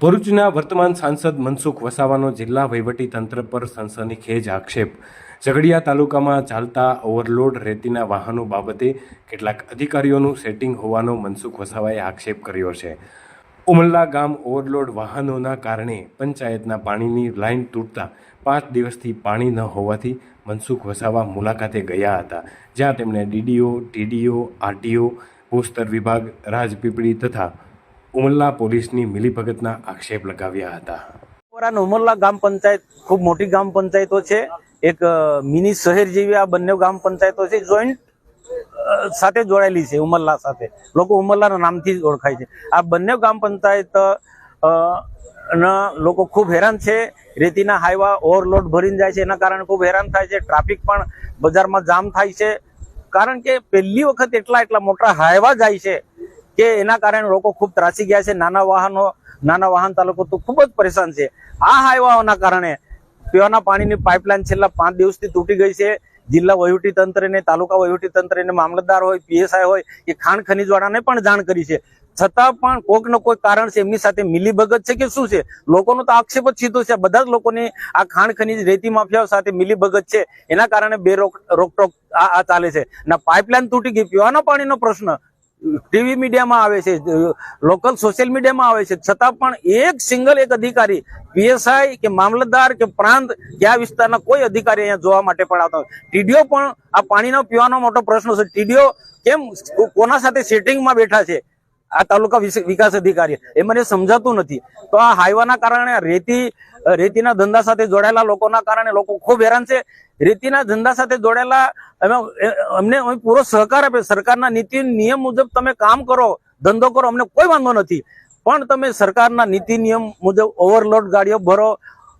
ભરૂચના વર્તમાન સાંસદ મનસુખ વસાવાનો જિલ્લા વહીવટી તંત્ર પર સનસનીખેજ આક્ષેપ। ઝઘડિયા તાલુકામાં ચાલતા ઓવરલોડ રેતીના વાહનો બાબતે કેટલાક અધિકારીઓનું સેટિંગ હોવાનો મનસુખ વસાવાએ આક્ષેપ કર્યો છે। ઉમલ્લા ગામ ઓવરલોડ વાહનોના કારણે પંચાયતના પાણીની લાઇન તૂટતા 5 દિવસથી પાણી ન હોવાથી મનસુખ વસાવા મુલાકાતે ગયા હતા, જ્યાં તેમણે ડીડીઓ, ટીડીઓ, આરટીઓ, ભૂસ્તર વિભાગ, રાજપીપળી તથા ઉમલ્લા પોલીસની મિલીભગતના આક્ષેપ લગાવ્યા હતા। ઉમલ્લા ગામ પંચાયત ખૂબ મોટી ગામ પંચાયતો છે, એક મિની શહેર જેવી આ બંને ગામ પંચાયતો છે, જોઈન્ટ સાથે જોડાયેલી છે ઉમલ્લા સાથે, લોકો ઉમલ્લાના નામથી જ ઓળખાય છે। આ બંને ગામ પંચાયત ના લોકો ખૂબ હેરાન છે। રેતીના હાઈવા ઓવરલોડ ભરીને જાય છે, એના કારણે ખૂબ હેરાન થાય છે। ટ્રાફિક પણ બજારમાં જામ થાય છે, કારણ કે પહેલી વખત એટલા મોટા હાઈવા જાય છે કે એના કારણે લોકો ખૂબ ત્રાસી ગયા છે। નાના વાહન ચાલકો તો ખૂબ જ પરેશાન છે। આ હાઈવાઓના કારણે પીવાના પાણીની પાઇપલાઇન છેલ્લા 5 દિવસથી તૂટી ગઈ છે। જિલ્લા વહીવટી તંત્રને, તાલુકા વહીવટી તંત્રને, મામલતદાર હોય, પીએસઆઈ હોય કે ખાણ ખનીજવાળાને પણ જાણ કરી છે, છતાં પણ કોઈક ને કોઈ કારણ છે, એમની સાથે મિલીભગત છે કે શું છે? લોકોનો તો આક્ષેપ જ સીધો છે, બધા જ લોકોની આ ખાણ ખનીજ રેતી માફિયાઓ સાથે મિલીભગત છે, એના કારણે બે રોકટોક આ ચાલે છે। ના પાઇપલાઇન તૂટી ગઈ, પીવાના પાણીનો પ્રશ્ન ટીવી મીડિયામાં આવે છે, લોકલ સોશિયલ મીડિયામાં આવે છે, છતાં પણ એક અધિકારી, પીએસઆઈ કે મામલતદાર કે પ્રાંત કે આ વિસ્તારના કોઈ અધિકારી અહીંયા જોવા માટે પણ આવતા હોય। ટીડીઓ પણ આ પાણીનો પીવાનો મોટો પ્રશ્ન છે, ટીડીઓ કેમ કોના સાથે સેટિંગમાં બેઠા છે આ તાલુકા વિકાસ અધિકારી, એ મને સમજાતું નથી। તો આ હાઈવાના કારણે રેતીના ધંધા સાથે જોડાયેલા લોકોના કારણે લોકો ખૂબ હેરાન છે। રેતીના ધંધા સાથે જોડાયેલા અમને પૂરો સહકાર આપે, સરકારના નીતિ નિયમ મુજબ તમે કામ કરો, ધંધો કરો, અમને કોઈ વાંધો નથી, પણ તમે સરકારના નીતિ નિયમ મુજબ ઓવરલોડ ગાડીઓ ભરો,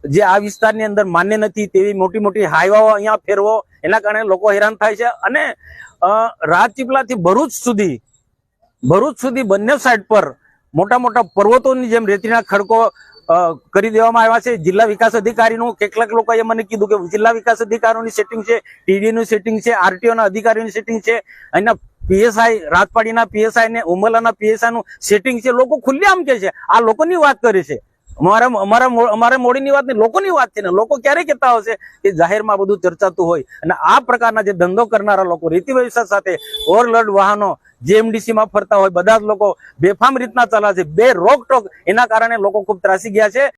જે આ વિસ્તારની અંદર માન્ય નથી તેવી મોટી હાઈવાઓ અહીંયા ફેરવો, એના કારણે લોકો હેરાન થાય છે। અને રાજપીપળાથી ભરૂચ સુધી બંને સાઈડ પર મોટા પર્વતોની જેમ રેતીના ખડકો કરી દેવામાં આવ્યા છે। જિલ્લા વિકાસ અધિકારીનું કેટલાક લોકોએ મને કીધું કે જિલ્લા વિકાસ અધિકારીઓની સેટિંગ છે, ટીડીનું સેટિંગ છે, આરટીઓના અધિકારીઓની સેટિંગ છે, અહીંના પીએસઆઈ, રાજપાડીના પીએસઆઈ ને ઉમલાના પીએસઆઈ નું સેટિંગ છે। લોકો ખુલ્લેઆમ કે છે, આ લોકોની વાત કરે છે, અમારે મોડીની વાત નહીં, લોકોની વાત છે ને। લોકો ક્યારે કહેતા હશે કે જાહેરમાં બધું ચર્ચાતું હોય? અને આ પ્રકારના જે ધંધો કરનારા લોકો, રેતી વ્યવસાય સાથે ઓવરલોડ વાહનો જેએમડીસી માં ફરતા હોય, બધા જ લોકો બેફામ રીતના ચાલે છે, બે રોકટોક, એના કારણે લોકો ખૂબ ત્રાસી ગયા છે।